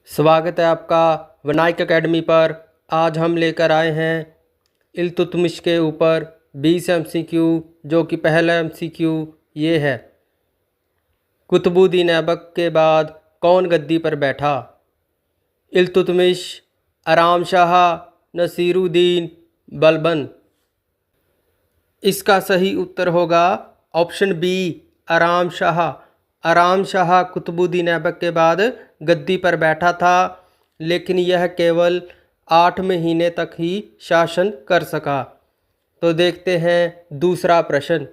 स्वागत है आपका विनायक एकेडमी पर। आज हम लेकर आए हैं इल्तुतमिश के ऊपर 20 MCQ, जो कि पहला MCQ ये है। कुतुबुद्दीन ऐबक के बाद कौन गद्दी पर बैठा? इल्तुतमिश, आराम शाह, नसीरुद्दीन, बलबन। इसका सही उत्तर होगा ऑप्शन बी, आराम शाह। आराम शाह कुतुबुद्दीन ऐबक के बाद गद्दी पर बैठा था, लेकिन यह केवल 8 महीने तक ही शासन कर सका। तो देखते हैं दूसरा प्रश्न।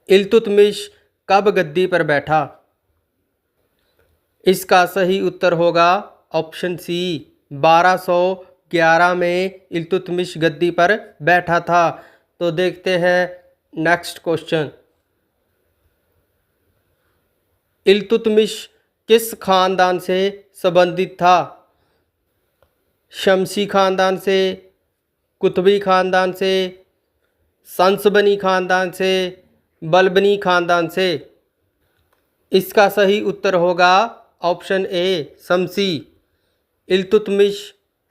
इल्तुतमिश कब गद्दी पर बैठा? इसका सही उत्तर होगा ऑप्शन सी, 1211 में इल्तुतमिश गद्दी पर बैठा था। तो देखते हैं नेक्स्ट क्वेश्चन। इल्तुतमिश किस खानदान से संबंधित था? शमसी खानदान से, कुतुबी खानदान से, संसबनी खानदान से, बलबनी खानदान से। इसका सही उत्तर होगा ऑप्शन ए, शमसी। इल्तुतमिश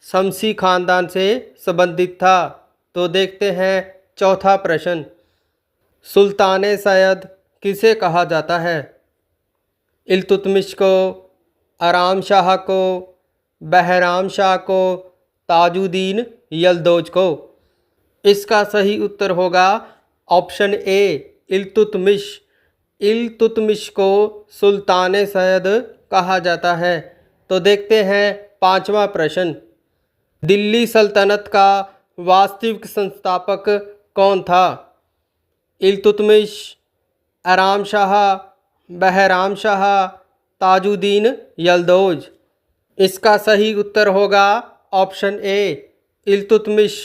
शमसी खानदान से संबंधित था। तो देखते हैं चौथा प्रश्न। सुल्तान सैयद किसे कहा जाता है? इल्तुतमिश को, आराम शाह को, बहराम शाह को, ताजुद्दीन यल्दौज को। इसका सही उत्तर होगा ऑप्शन ए, इल्तुतमिश। इल्तुतमिश को सुल्तान सैयद कहा जाता है। तो देखते हैं पांचवा प्रश्न। दिल्ली सल्तनत का वास्तविक संस्थापक कौन था? इल्तुतमिश, आराम शाह, बहराम शाह, ताजुद्दीन यल्दौज। इसका सही उत्तर होगा ऑप्शन ए, इल्तुतमिश।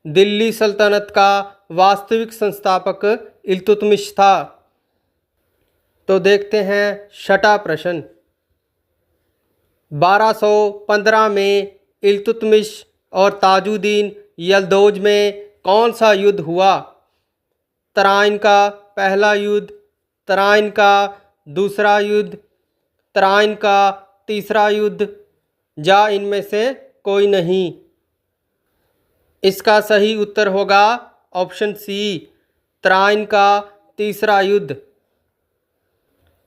दिल्ली सल्तनत का वास्तविक संस्थापक इल्तुतमिश था। तो देखते हैं छठा प्रश्न। 1215 में इल्तुतमिश और ताजुद्दीन यल्दौज में कौन सा युद्ध हुआ? तराइन का पहला युद्ध, तराइन का दूसरा युद्ध, तराइन का तीसरा युद्ध, या इनमें से कोई नहीं। इसका सही उत्तर होगा ऑप्शन सी, तराइन का तीसरा युद्ध।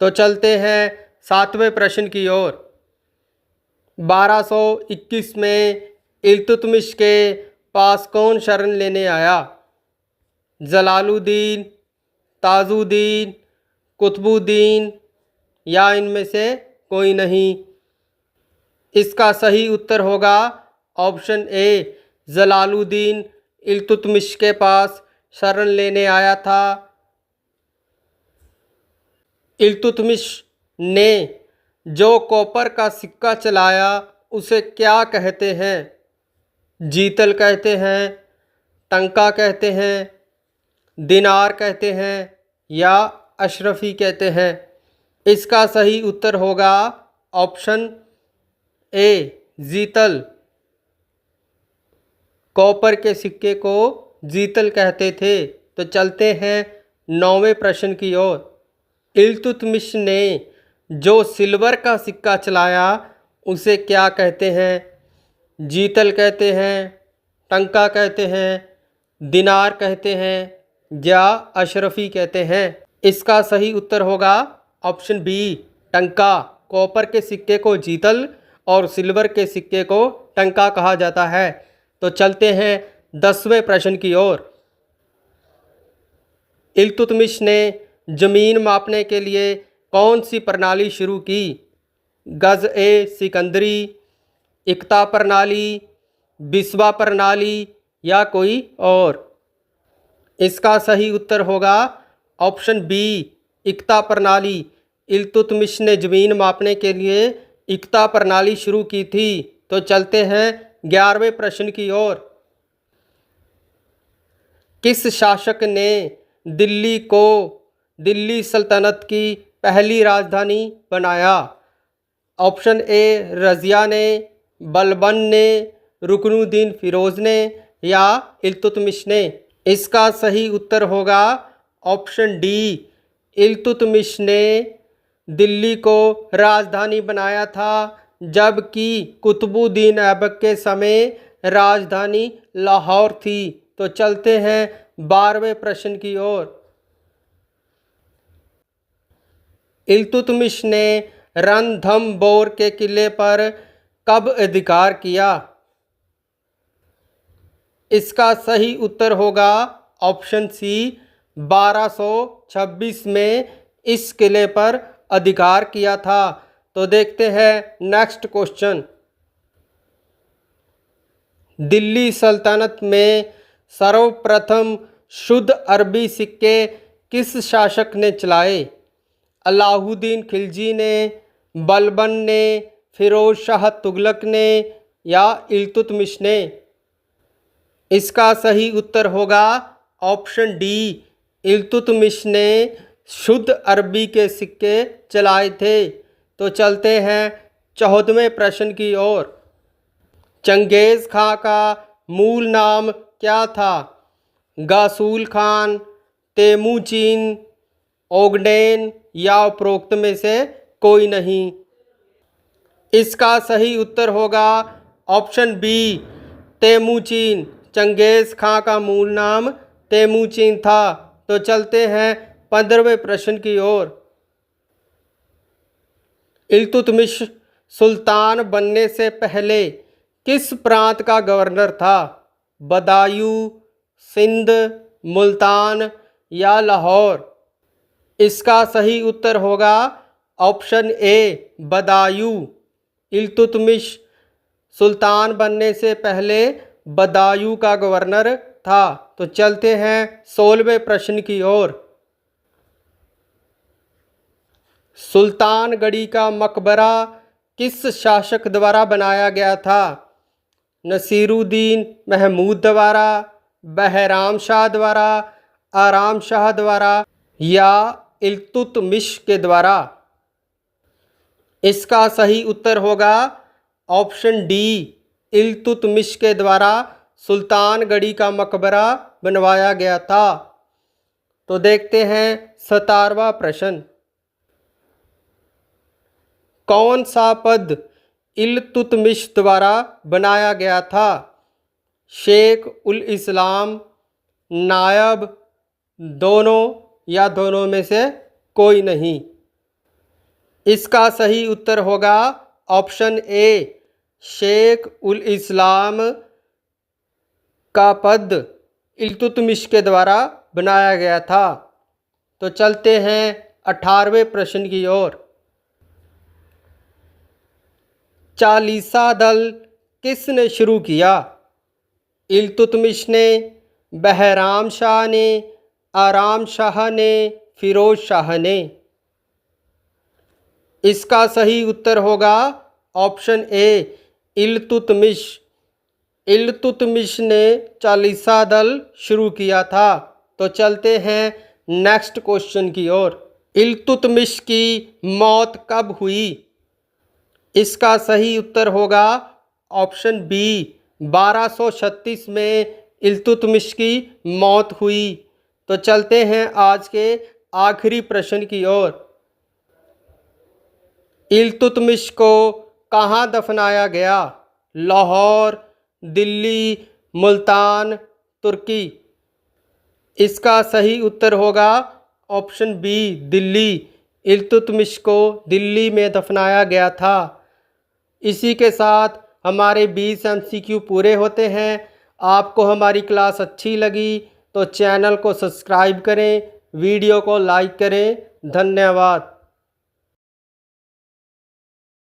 तो चलते हैं सातवें प्रश्न की ओर। 1221 में इल्तुतमिश के पास कौन शरण लेने आया? जलालुद्दीन, ताजुद्दीन, कुतुबुद्दीन, या इनमें से कोई नहीं। इसका सही उत्तर होगा ऑप्शन ए, जलालुद्दीन इल्तुतमिश के पास शरण लेने आया था। इल्तुतमिश ने जो कॉपर का सिक्का चलाया उसे क्या कहते हैं? जीतल कहते हैं, टंका कहते हैं, दिनार कहते हैं, या अशरफी कहते हैं। इसका सही उत्तर होगा ऑप्शन ए, जीतल। कॉपर के सिक्के को जीतल कहते थे। तो चलते हैं 9वें प्रश्न की ओर। इल्तुतमिश ने जो सिल्वर का सिक्का चलाया उसे क्या कहते हैं? जीतल कहते हैं, टंका कहते हैं, दिनार कहते हैं, या अशरफी कहते हैं। इसका सही उत्तर होगा ऑप्शन बी, टंका। कॉपर के सिक्के को जीतल और सिल्वर के सिक्के को टंका कहा जाता है। तो चलते हैं 10वें प्रश्न की ओर। इल्तुतमिश ने जमीन मापने के लिए कौन सी प्रणाली शुरू की? गज ए सिकंदरी, इक्ता प्रणाली, बिस्वा प्रणाली, या कोई और। इसका सही उत्तर होगा ऑप्शन बी, इक्ता प्रणाली। इल्तुतमिश ने जमीन मापने के लिए इक्ता प्रणाली शुरू की थी। तो चलते हैं 11वें प्रश्न की ओर। किस शासक ने दिल्ली को दिल्ली सल्तनत की पहली राजधानी बनाया? ऑप्शन ए, रजिया ने, बलबन ने, रुकनुद्दीन फिरोज ने, या इल्तुतमिश ने। इसका सही उत्तर होगा ऑप्शन डी, इल्तुतमिश ने दिल्ली को राजधानी बनाया था, जबकि कुतुबुद्दीन ऐबक के समय राजधानी लाहौर थी। तो चलते हैं 12वें प्रश्न की ओर। इल्तुतमिश ने रणथंभौर के किले पर कब अधिकार किया? इसका सही उत्तर होगा ऑप्शन सी, 1226 में इस किले पर अधिकार किया था। तो देखते हैं नेक्स्ट क्वेश्चन। दिल्ली सल्तनत में सर्वप्रथम शुद्ध अरबी सिक्के किस शासक ने चलाए? अलाउद्दीन खिलजी ने, बलबन ने, फिरोज शाह तुगलक ने या इल्तुतमिश ने? इसका सही उत्तर होगा ऑप्शन डी, इल्तुतमिश ने शुद्ध अरबी के सिक्के चलाए थे। तो चलते हैं 14वें प्रश्न की ओर। चंगेज़ खां का मूल नाम क्या था? गासूल खान, तेमुजीन, ओगडेन या उपरोक्त में से कोई नहीं? इसका सही उत्तर होगा ऑप्शन बी, तेमुजीन। चंगेज़ खां का मूल नाम तेमुजीन था। तो चलते हैं 15वें प्रश्न की ओर। इल्तुतमिश सुल्तान बनने से पहले किस प्रांत का गवर्नर था? बदायूं, सिंध, मुल्तान या लाहौर? इसका सही उत्तर होगा ऑप्शन ए, बदायूं। इल्तुतमिश सुल्तान बनने से पहले बदायूं का गवर्नर था। तो चलते हैं 16वें प्रश्न की ओर। सुल्तानगढ़ी का मकबरा किस शासक द्वारा बनाया गया था? नसीरुद्दीन महमूद द्वारा, बहराम शाह द्वारा, आराम शाह द्वारा या इल्तुतमिश के द्वारा? इसका सही उत्तर होगा ऑप्शन डी, इल्तुतमिश के द्वारा सुल्तानगढ़ी का मकबरा बनवाया गया था। तो देखते हैं 17वां प्रश्न। कौन सा पद इल्तुतमिश द्वारा बनाया गया था? शेख उल इस्लाम, नायब, दोनों या दोनों में से कोई नहीं? इसका सही उत्तर होगा ऑप्शन ए, शेख उल इस्लाम का पद इल्तुतमिश के द्वारा बनाया गया था। तो चलते हैं 18वें प्रश्न की ओर। चालीसा दल किसने शुरू किया? इल्तुतमिश ने, बहराम शाह ने, आराम शाह ने, फिरोज शाह ने? इसका सही उत्तर होगा ऑप्शन ए, इल्तुतमिश। इल्तुतमिश ने चालीसा दल शुरू किया था। तो चलते हैं नेक्स्ट क्वेश्चन की ओर। इल्तुतमिश की मौत कब हुई? इसका सही उत्तर होगा ऑप्शन बी, 1236 में इल्तुतमिश की मौत हुई। तो चलते हैं आज के आखिरी प्रश्न की ओर। इल्तुतमिश को कहाँ दफनाया गया? लाहौर, दिल्ली, मुल्तान, तुर्की? इसका सही उत्तर होगा ऑप्शन बी, दिल्ली। इल्तुतमिश को दिल्ली में दफनाया गया था। इसी के साथ हमारे 20 MCQ पूरे होते हैं। आपको हमारी क्लास अच्छी लगी तो चैनल को सब्सक्राइब करें, वीडियो को लाइक करें। धन्यवाद।